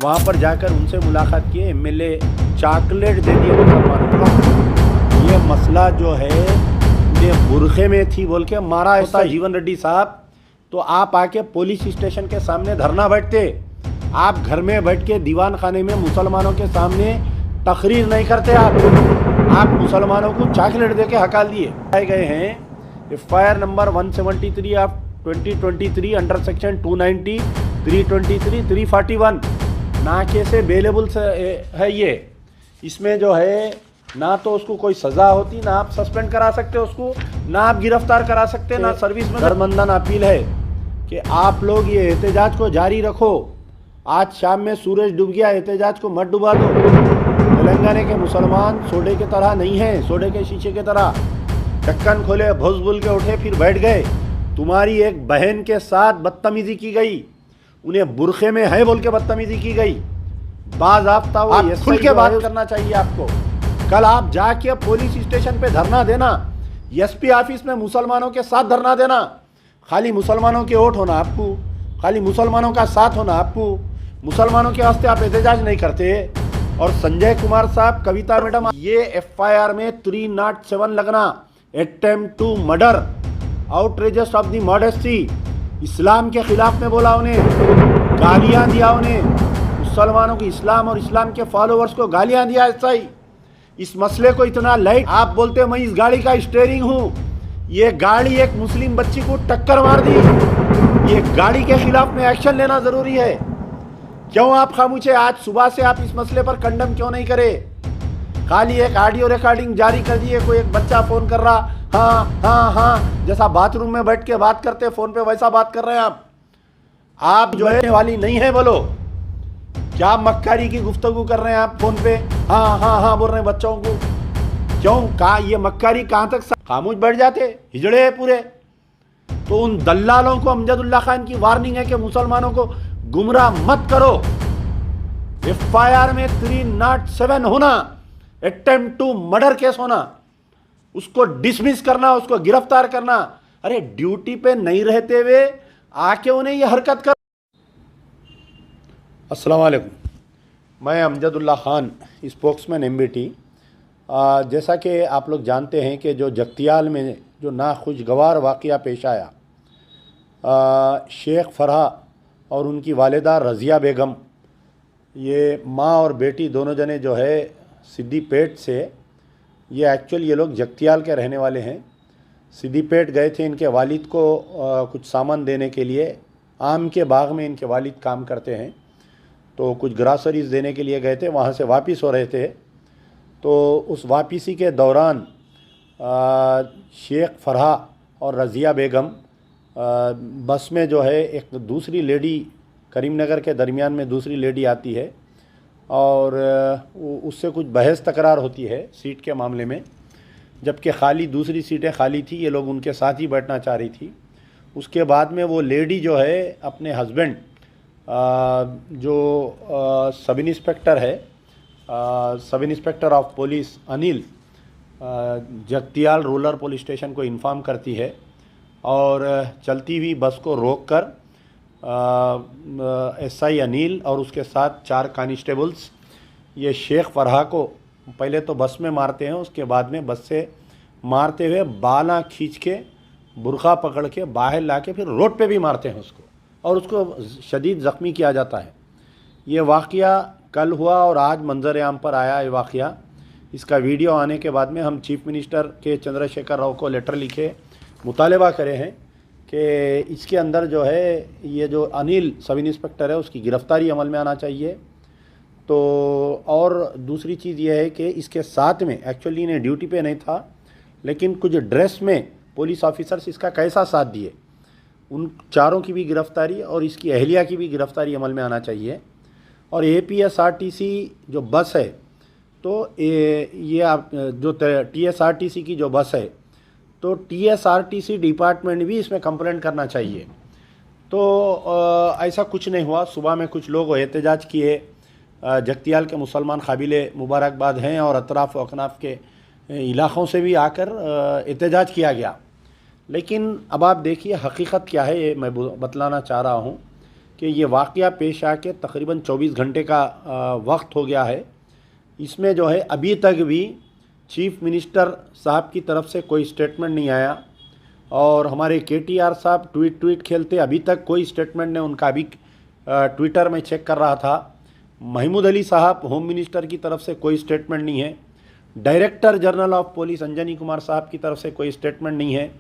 वहाँ पर जाकर उनसे मुलाकात किए, एमएलए चॉकलेट दे दिए मुसलमानों को। ये मसला जो है उन्हें बुरखे में थी बोल के मारा ऐसा जीवन रेड्डी साहब, तो आप आके पुलिस स्टेशन के सामने धरना बैठते। आप घर में बैठ के दीवान खाने में मुसलमानों के सामने तकरीर नहीं करते। आप मुसलमानों को चॉकलेट दे के हकाल दिए। आए गए हैं FIR number 173 of 2023 under section 290, 323, 341 नाके से बेलेबल है ये। इसमें जो है ना तो उसको कोई सज़ा होती, ना आप सस्पेंड करा सकते उसको, ना आप गिरफ्तार करा सकते, ना सर्विस में। दरमंदान अपील है कि आप लोग ये एहतजाज को जारी रखो। आज शाम में सूरज डूब गया, एहतजाज को मत डुबा दो। तेलंगाना के मुसलमान सोडे की तरह नहीं हैं, सोडे के शीशे की तरह। ढक्कन खोले, भुस बुल के उठे, फिर बैठ गए। तुम्हारी एक बहन के साथ बदतमीजी की गई, उन्हें बुरखे में है बोल के बदतमीजी की गई। बाज़ाब्ता आप खुल के बात करना चाहिए आपको। कल आप जाके पुलिस स्टेशन पे धरना देना, SP ऑफिस में मुसलमानों के साथ धरना देना। खाली मुसलमानों के वोट होना आपको, खाली मुसलमानों का साथ होना आपको, मुसलमानों के वास्ते आप एहतजाज नहीं करते। और संजय कुमार साहब, कविता मैडम, ये FIR में 307 लगना, attempt to murder, outrageous of the modesty, इस्लाम के खिलाफ में बोला उन्हें, गालियां दिया उन्हें, मुसलमानों की इस्लाम और इस्लाम के फॉलोअर्स को गालियां दिया। ऐसा ही इस मसले को इतना लाइट आप बोलते मैं इस गाड़ी का स्टीयरिंग हूँ, ये गाड़ी एक मुस्लिम बच्ची को टक्कर मार दी। ये गाड़ी के खिलाफ में एक्शन लेना जरूरी है। क्यों आप खामोश है? आज सुबह से आप इस मसले पर कंडम क्यों नहीं करे? खाली एक ऑडियो रिकॉर्डिंग जारी कर दिए, कोई एक बच्चा फोन कर रहा, हाँ हाँ हाँ, जैसा बाथरूम में बैठ के बात करते फोन पे वैसा बात कर रहे हैं आप जो है वाली नहीं है। बोलो क्या मक्कारी की गुफ्तगू कर रहे हैं आप फोन पे? हाँ हाँ हाँ बोल रहे हैं बच्चों को। क्यों कहा ये मक्कारी कहाँ तक? खामोश बैठ जाते, हिजड़े हैं पूरे। तो उन दल्लालों को अमजदुल्ला खान की वार्निंग है कि मुसलमानों को गुमराह मत करो। FIR में 307 होना, अटेम्प्ट टू मर्डर केस होना, उसको डिसमिस करना, उसको गिरफ्तार करना। अरे ड्यूटी पे नहीं रहते हुए आके उन्हें ये हरकत कर। अस्सलाम वालेकुम, मैं अमजदुल्ला खान, स्पोक्समैन MBT। जैसा कि आप लोग जानते हैं कि जो जगतियाल में जो नाखुशगवार वाक़या पेश आया, शेख फरहा और उनकी वालिदा रज़िया बेगम, ये माँ और बेटी दोनों जने जो है सिद्दीपेट से, ये एक्चुअल ये लोग जगतियाल के रहने वाले हैं। सिद्दीपेट गए थे इनके वालिद को कुछ सामान देने के लिए। आम के बाग में इनके वालिद काम करते हैं, तो कुछ ग्रासरीज देने के लिए गए थे। वहाँ से वापस हो रहे थे, तो उस वापसी के दौरान शेख फरहा और रज़िया बेगम बस में जो है एक दूसरी लेडी, करीमनगर के दरमियान में दूसरी लेडी आती है और उससे कुछ बहस तकरार होती है सीट के मामले में, जबकि खाली दूसरी सीटें खाली थी, ये लोग उनके साथ ही बैठना चाह रही थी। उसके बाद में वो लेडी जो है अपने हस्बैंड जो सब इंस्पेक्टर है, sub inspector of police Anil, Jagtial rural police station को इन्फॉर्म करती है और चलती हुई बस को रोककर SI अनिल और उसके साथ 4 कांस्टेबल्स ये शेख फरहा को पहले तो बस में मारते हैं, उसके बाद में बस से मारते हुए बाला खींच के बुरखा पकड़ के बाहर ला के फिर रोड पे भी मारते हैं उसको, और उसको शदीद ज़ख्मी किया जाता है। ये वाक़या कल हुआ और आज मंजर आम पर आया ये वाक़या। इसका वीडियो आने के बाद में हम चीफ मिनिस्टर के चंद्रशेखर राव को लेटर लिखे मुतालबा करे हैं कि इसके अंदर जो है ये जो अनिल सब इंस्पेक्टर है उसकी गिरफ़्तारी अमल में आना चाहिए। तो और दूसरी चीज़ ये है कि इसके साथ में एक्चुअली इन्हें ड्यूटी पे नहीं था, लेकिन कुछ ड्रेस में पुलिस ऑफिसर्स इसका कैसा साथ दिए, उन चारों की भी गिरफ़्तारी और इसकी अहलिया की भी गिरफ़्तारी अमल में आना चाहिए। और APSRTC जो बस है, तो ये आप जो TSRTC की जो बस है, तो TSRTC डिपार्टमेंट भी इसमें कंप्लेंट करना चाहिए। तो ऐसा कुछ नहीं हुआ। सुबह में कुछ लोग एहतजाज किए, जगतियाल के मुसलमान काबिल मुबारकबाद हैं और अतराफ़ अकनाफ के इलाक़ों से भी आकर एहतजाज किया गया। लेकिन अब आप देखिए हकीकत क्या है, ये मैं बतलाना चाह रहा हूँ कि ये वाक़या पेश आके तकरीबन 24 घंटे का वक्त हो गया है। इसमें जो है अभी तक भी चीफ मिनिस्टर साहब की तरफ से कोई स्टेटमेंट नहीं आया और हमारे KTR साहब ट्वीट खेलते अभी तक कोई स्टेटमेंट नहीं उनका। अभी ट्विटर में चेक कर रहा था, महमूद अली साहब होम मिनिस्टर की तरफ से कोई स्टेटमेंट नहीं है, director general of police Anjani Kumar साहब की तरफ से कोई स्टेटमेंट नहीं है,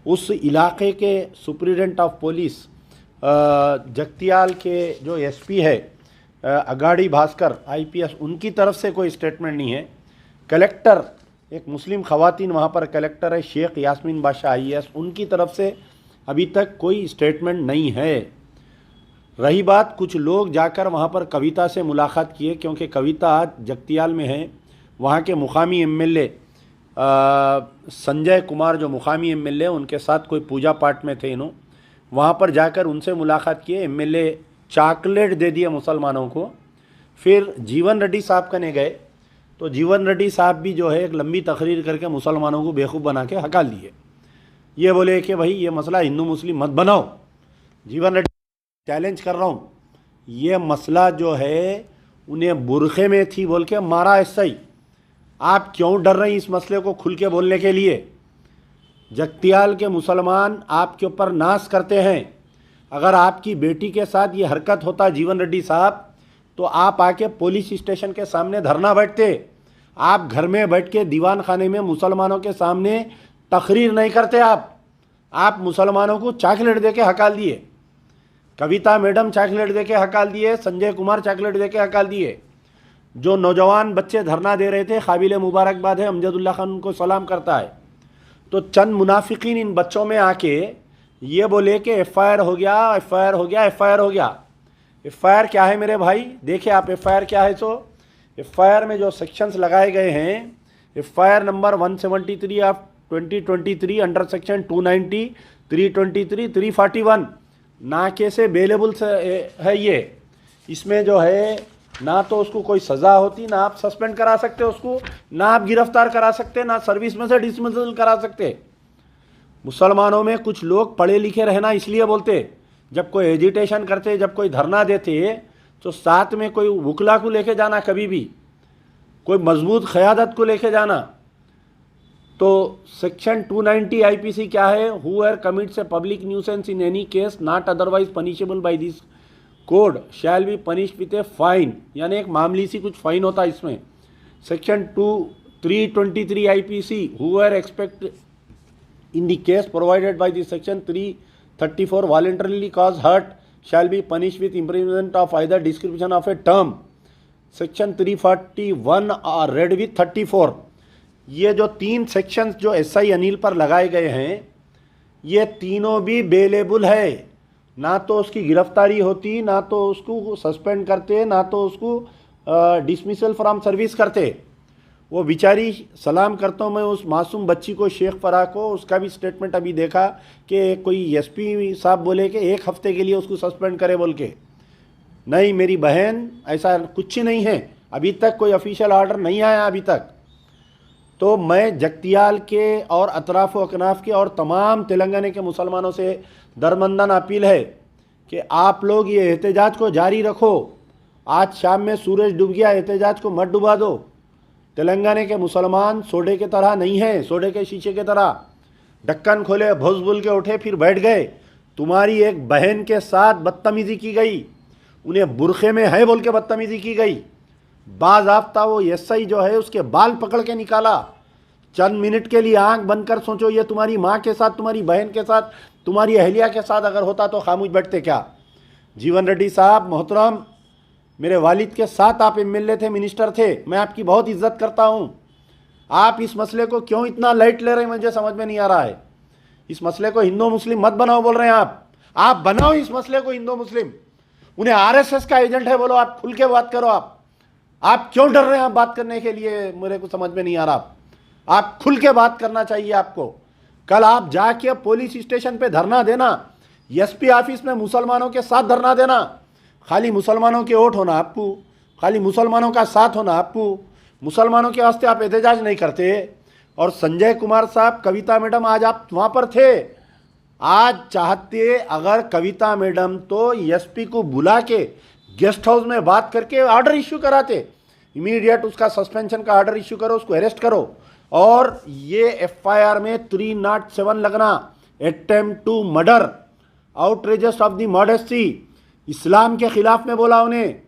उस इलाके के सुप्रिटेंडेंट ऑफ पुलिस जगतियाल के जो SP है अगाड़ी भास्कर IPS, उनकी तरफ से कोई स्टेटमेंट नहीं है। कलेक्टर, एक मुस्लिम ख़वातीन वहाँ पर कलेक्टर है शेख यास्मीन बादशाह IAS, उनकी तरफ से अभी तक कोई स्टेटमेंट नहीं है। रही बात, कुछ लोग जाकर वहाँ पर कविता से मुलाकात किए, क्योंकि कविता आज जगतियाल में है। वहाँ के मुकामी MLA संजय कुमार जो मुकामी MLA उनके साथ कोई पूजा पाठ में थे इन्हों, वहाँ पर जाकर उनसे मुलाकात किए। MLA चॉकलेट दे दिए मुसलमानों को। फिर जीवन रेड्डी साहब कने गए तो जीवन रेड्डी साहब भी जो है एक लंबी तकरीर करके मुसलमानों को बेवकूफ़ बना के हका लिए। ये बोले कि भाई ये मसला हिंदू मुस्लिम मत बनाओ। जीवन रेड्डी चैलेंज कर रहा हूँ, ये मसला जो है उन्हें बुरखे में थी बोल के मारा ऐसा ही। आप क्यों डर रहे हैं इस मसले को खुल के बोलने के लिए? जगतियाल के मुसलमान आपके ऊपर नाश करते हैं। अगर आपकी बेटी के साथ ये हरकत होता जीवन रेड्डी साहब, तो आप आके पुलिस स्टेशन के सामने धरना बैठते। आप घर में बैठ के दीवान खाने में मुसलमानों के सामने तकरीर नहीं करते। आप मुसलमानों को चॉकलेट दे के हकाल दिए। कविता मैडम चॉकलेट दे के हकाल दिए, संजय कुमार चॉकलेट दे के हकाल दिए। जो नौजवान बच्चे धरना दे रहे थे, काबिल मुबारकबाद है, अमजदुल्ला खान उनको सलाम करता है। तो चंद मुनाफिकीन इन बच्चों में आके ये बोले कि FIR हो गया, FIR हो गया, FIR हो गया। FIR क्या है मेरे भाई? देखिए आप FIR क्या है। तो FIR में जो सेक्शंस लगाए गए हैं, FIR number 173 of 2023 under section 290, 323, 341 नाके से बेलेबल है ये। इसमें जो है ना तो उसको कोई सज़ा होती, ना आप सस्पेंड करा सकते उसको, ना आप गिरफ्तार करा सकते, ना सर्विस में से डिसमिसल करा सकते। मुसलमानों में कुछ लोग पढ़े लिखे रहना इसलिए बोलते, जब कोई एजिटेशन करते, जब कोई धरना देते, तो साथ में कोई वकला को लेके जाना, कभी भी कोई मजबूत क़यादत को लेके जाना। तो सेक्शन 290 IPC क्या है? Whoever commits a public nuisance in any case not otherwise punishable by this code shall be punished with a fine, यानी एक मामूली सी कुछ फाइन होता है इसमें। Section 323 IPC whoever except in the case provided by the section 334 voluntarily cause hurt shall be punished with imprisonment of either description of a term। section 341 are read with 34। ये जो 3 सेक्शंस जो SI Anil पर लगाए गए हैं, ये तीनों भी बेलेबल है। ना तो उसकी गिरफ्तारी होती, ना तो उसको सस्पेंड करते, ना तो उसको डिसमिसल फ्रॉम सर्विस करते। वो बेचारी, सलाम करता हूँ मैं उस मासूम बच्ची को, शेख फराह को, उसका भी स्टेटमेंट अभी देखा कि कोई SP साहब बोले कि 1 हफ्ते के लिए उसको सस्पेंड करे बोल के। नहीं मेरी बहन, ऐसा कुछ नहीं है। अभी तक कोई ऑफिशियल ऑर्डर नहीं आया अभी तक। तो मैं जगतियाल के और अतराफ़ व अकनाफ के और तमाम तेलंगाना के मुसलमानों से दरमंदाना अपील है कि आप लोग ये एहतजाज को जारी रखो। आज शाम में सूरज डूब गया, एहतजाज को मत डुबा दो। तेलंगाना के मुसलमान सोडे के तरह नहीं है, सोडे के शीशे के तरह ढक्कन खोले, भुस बुल के उठे, फिर बैठ गए। तुम्हारी एक बहन के साथ बदतमीज़ी की गई, उन्हें बुरखे में है बोल के बदतमीज़ी की गई। बाज़ाब्ता वो SI जो है उसके बाल पकड़ के निकाला। चंद मिनट के लिए आंख बंद कर सोचो, ये तुम्हारी माँ के साथ, तुम्हारी बहन के साथ, तुम्हारी अहलिया के साथ अगर होता तो खामोश बैठते क्या? जीवन रेड्डी साहब मोहतरम, मेरे वालिद के साथ आप MLA थे, मिनिस्टर थे, मैं आपकी बहुत इज्जत करता हूँ। आप इस मसले को क्यों इतना लाइट ले रहे हैं, मुझे समझ में नहीं आ रहा है। इस मसले को हिंदू मुस्लिम मत बनाओ बोल रहे हैं आप बनाओ इस मसले को हिंदू मुस्लिम। उन्हें RSS का एजेंट है बोलो, आप खुल के बात करो। आप क्यों डर रहे हैं बात करने के लिए, मेरे को समझ में नहीं आ रहा। आप खुल के बात करना चाहिए आपको। कल आप जाके पुलिस स्टेशन पे धरना देना, SP ऑफिस में मुसलमानों के साथ धरना देना। खाली मुसलमानों के वोट होना आपको, खाली मुसलमानों का साथ होना आपको, मुसलमानों के वास्ते आप एहतजाज नहीं करते। और संजय कुमार साहब, कविता मैडम, आज आप वहाँ पर थे, आज चाहते अगर कविता मैडम तो एसपी को बुला के गेस्ट हाउस में बात करके ऑर्डर इश्यू कराते, इमीडिएट उसका सस्पेंशन का ऑर्डर इश्यू करो, उसको अरेस्ट करो। और ये एफआईआर में 307 लगना, attempt to murder, outrageous of the modesty, इस्लाम के खिलाफ में बोला उन्हें,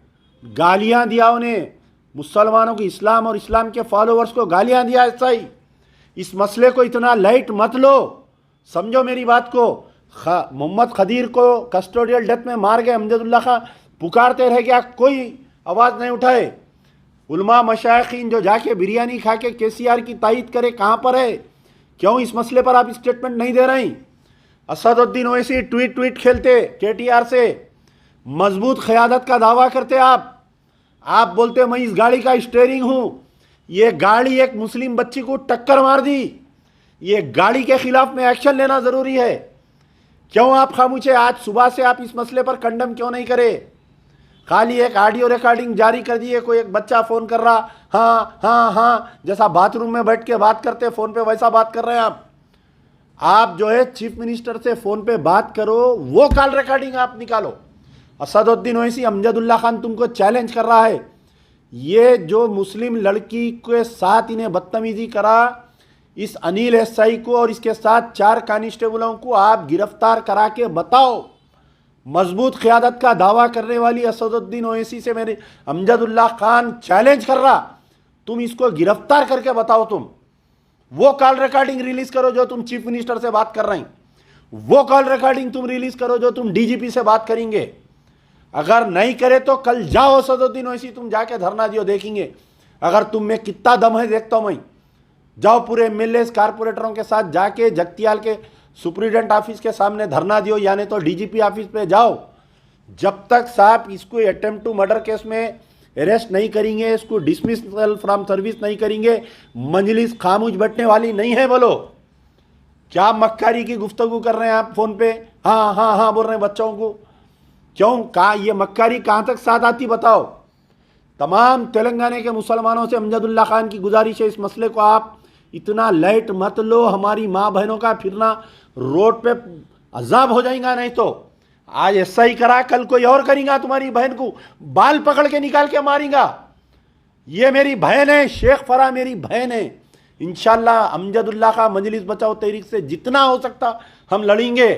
गालियां दिया उन्हें, मुसलमानों को, इस्लाम और इस्लाम के फॉलोअर्स को गालियां दिया। ऐसा ही इस मसले को इतना लाइट मत लो, समझो मेरी बात को। मोहम्मद खदीर को कस्टोडियल डेथ में मार गए, अमजदुल्ला खां पुकारते रह गया, कोई आवाज़ नहीं उठाए। उलमा मशाइखीन जो जाके बिरयानी खा के केसीआर की तायीद करे, कहाँ पर है? क्यों इस मसले पर आप स्टेटमेंट नहीं दे रहे हैं? असदुद्दीन ओवैसी ट्वीट खेलते केटीआर से, मजबूत क़यादत का दावा करते आप बोलते मैं इस गाड़ी का स्टीयरिंग हूँ। ये गाड़ी एक मुस्लिम बच्ची को टक्कर मार दी, ये गाड़ी के खिलाफ में एक्शन लेना ज़रूरी है। क्यों आप खामोश हैं? आज सुबह से आप इस मसले पर कंडम क्यों नहीं करे? खाली एक ऑडियो रिकॉर्डिंग जारी कर दिए, कोई एक बच्चा फ़ोन कर रहा, हाँ हाँ हाँ, जैसा बाथरूम में बैठ के बात करते फ़ोन पे वैसा बात कर रहे हैं आप जो है चीफ मिनिस्टर से फ़ोन पे बात करो, वो कॉल रिकॉर्डिंग आप निकालो। असदुद्दीन ओवैसी, अमजदुल्ला खान तुमको चैलेंज कर रहा है, ये जो मुस्लिम लड़की के साथ इन्हें बदतमीजी करा, इस अनिल एसआई को और इसके साथ 4 कांस्टेबलों को आप गिरफ्तार करा के बताओ। मजबूत क़यादत का दावा करने वाली असदुद्दीन ओवैसी से मेरे अमजदुल्ला खान चैलेंज कर रहा, तुम इसको गिरफ्तार करके बताओ। तुम वो कॉल रिकॉर्डिंग रिलीज करो जो तुम चीफ मिनिस्टर से बात कर रहे हैं, वो कॉल रिकॉर्डिंग तुम रिलीज करो जो तुम डीजीपी से बात करेंगे। अगर नहीं करे तो कल जाओ असदुद्दीन ओवैसी, तुम जाके धरना दियो, देखेंगे अगर तुम में कितना दम है देखता हूं मैं। जाओ पूरे एमएलए कारपोरेटरों के साथ जाके जगतियाल के सुप्रीडेंट ऑफिस के सामने धरना दियो, यानी तो डीजीपी ऑफिस पे जाओ। जब तक साहब इसको अटेम्प्ट टू मर्डर केस में अरेस्ट नहीं करेंगे, इसको डिसमिसल फ्रॉम सर्विस नहीं करेंगे, मजलिस खामोश बैठने वाली नहीं है। बोलो क्या मक्कारी की गुफ्तगू कर रहे हैं आप फोन पे? हाँ हाँ हाँ बोल रहे हैं बच्चों को। क्यों? कहा ये मक्कारी कहाँ तक साथ आती बताओ। तमाम तेलंगाना के मुसलमानों से अमजदुल्ला खान की गुजारिश है, इस मसले को आप इतना लाइट मत लो। हमारी माँ बहनों का फिरना रोड पे अजाब हो जाएगा। नहीं तो आज ऐसा ही करा, कल कोई और करेगा, तुम्हारी बहन को बाल पकड़ के निकाल के मारेगा। ये मेरी बहन है, शेख फरा मेरी बहन है। इंशाल्लाह अमजदुल्ला का मजलिस बचाओ तहरीक से जितना हो सकता हम लड़ेंगे।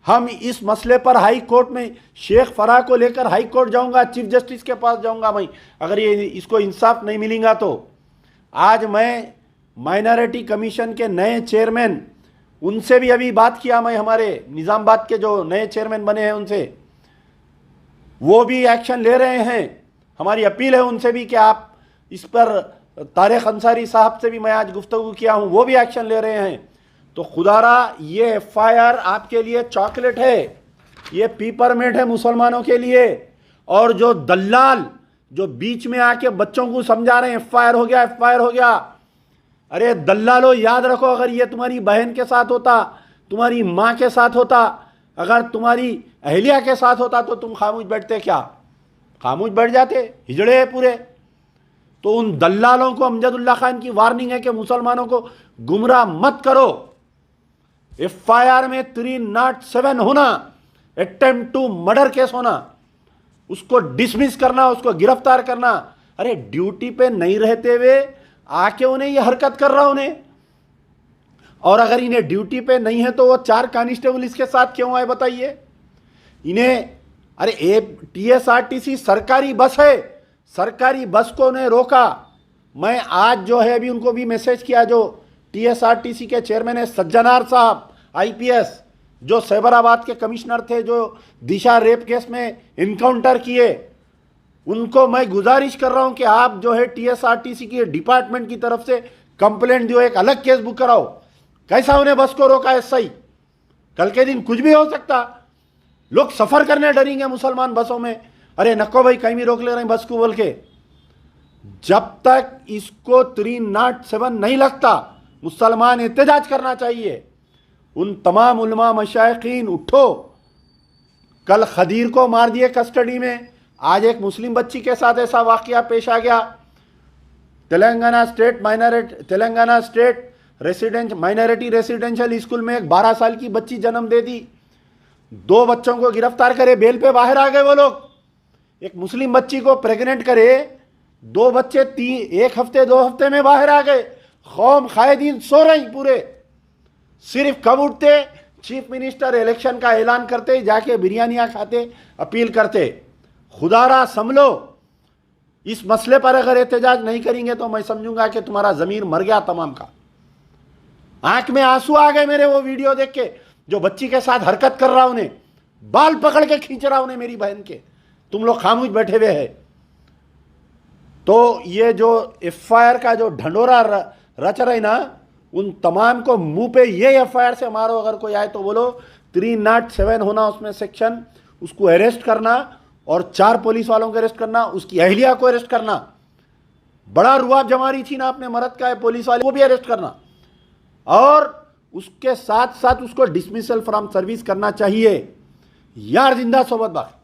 हम इस मसले पर हाई कोर्ट में शेख फरा को लेकर हाई कोर्ट जाऊंगा, चीफ जस्टिस के पास जाऊंगा मैं, अगर ये इसको इंसाफ नहीं मिलेगा तो। आज मैं माइनॉरिटी कमीशन के नए चेयरमैन, उनसे भी अभी बात किया मैं, हमारे निज़ामाबाद के जो नए चेयरमैन बने हैं उनसे, वो भी एक्शन ले रहे हैं। हमारी अपील है उनसे भी कि आप इस पर, तारिक अंसारी साहब से भी मैं आज गुफ्तगू किया हूँ, वो भी एक्शन ले रहे हैं। तो खुदारा ये एफआईआर आपके लिए चॉकलेट है, ये पेपरमेट है मुसलमानों के लिए। और जो दल्लाल जो बीच में आके बच्चों को समझा रहे हैं एफआईआर हो गया, एफआईआर हो गया, अरे दल्लालो याद रखो, अगर ये तुम्हारी बहन के साथ होता, तुम्हारी माँ के साथ होता, अगर तुम्हारी अहलिया के साथ होता तो तुम खामोश बैठते क्या? खामोश बैठ जाते? हिजड़े हैं पूरे। तो उन दल्लालों को अमजदुल्ला खान की वार्निंग है कि मुसलमानों को गुमराह मत करो। एफआईआर में 307 होना, अटेम्प्ट टू मर्डर केस होना, उसको डिसमिस करना, उसको गिरफ्तार करना। अरे ड्यूटी पे नहीं रहते हुए आके उन्हें ये हरकत कर रहा उन्हें। और अगर इन्हें ड्यूटी पे नहीं है तो वो 4 कांस्टेबल इसके साथ क्यों आए बताइए इन्हें? अरे टीएसआरटीसी सरकारी बस है, सरकारी बस को उन्हें रोका। मैं आज जो है अभी उनको भी मैसेज किया, जो टीएसआरटीसी के चेयरमैन है सज्जनार साहब आईपीएस, जो सैबराबाद के कमिश्नर थे, जो दिशा रेप केस में इनकाउंटर किए, उनको मैं गुजारिश कर रहा हूं कि आप जो है टीएसआरटीसी की डिपार्टमेंट की तरफ से कंप्लेंट दियो, एक अलग केस बुक कराओ। कैसा उन्हें बस को रोका है? सही, कल के दिन कुछ भी हो सकता, लोग सफर करने डरेंगे मुसलमान बसों में। अरे नको भाई, कहीं भी रोक ले रहे हैं बस को बोल के। जब तक इसको 307 नहीं लगता, मुसलमान एहतजाज करना चाहिए। उन तमाम उलमा मशाइखीन उठो। कल खदीर को मार दिए कस्टडी में, आज एक मुस्लिम बच्ची के साथ ऐसा वाकया पेश आ गया। Telangana state minority residential school में एक 12 साल की बच्ची जन्म दे दी, 2 बच्चों को गिरफ्तार करे, बेल पे बाहर आ गए वो लोग। एक मुस्लिम बच्ची को प्रेग्नेंट करे, 2 बच्चे 1 हफ्ते 2 हफ्ते में बाहर आ गए। कौम कायदीन सो रही पूरे, सिर्फ कब उठते, चीफ मिनिस्टर इलेक्शन का ऐलान करते, जाके बिरयानियां खाते, अपील करते। खुदारा संभलो, इस मसले पर अगर एहतजाज नहीं करेंगे तो मैं समझूंगा कि तुम्हारा जमीर मर गया तमाम का। आंख में आंसू आ गए मेरे वो वीडियो देख के, जो बच्ची के साथ हरकत कर रहा उन्हें, बाल पकड़ के खींच रहा उन्हें, मेरी बहन के। तुम लोग खामोश बैठे हुए हैं। तो ये जो एफआईआर का जो ढंडोरा रच रहे ना, उन तमाम को मुंह पे ये एफआईआर से मारो। अगर कोई आए तो बोलो 307 होना उसमें सेक्शन, उसको अरेस्ट करना और 4 पुलिस वालों को अरेस्ट करना, उसकी अहलिया को अरेस्ट करना। बड़ा रुआब जमारी थी ना अपने मर्द का पुलिस वाले को भी अरेस्ट करना, और उसके साथ साथ उसको डिसमिसल फ्रॉम सर्विस करना चाहिए। यार जिंदा सोबत बाकी।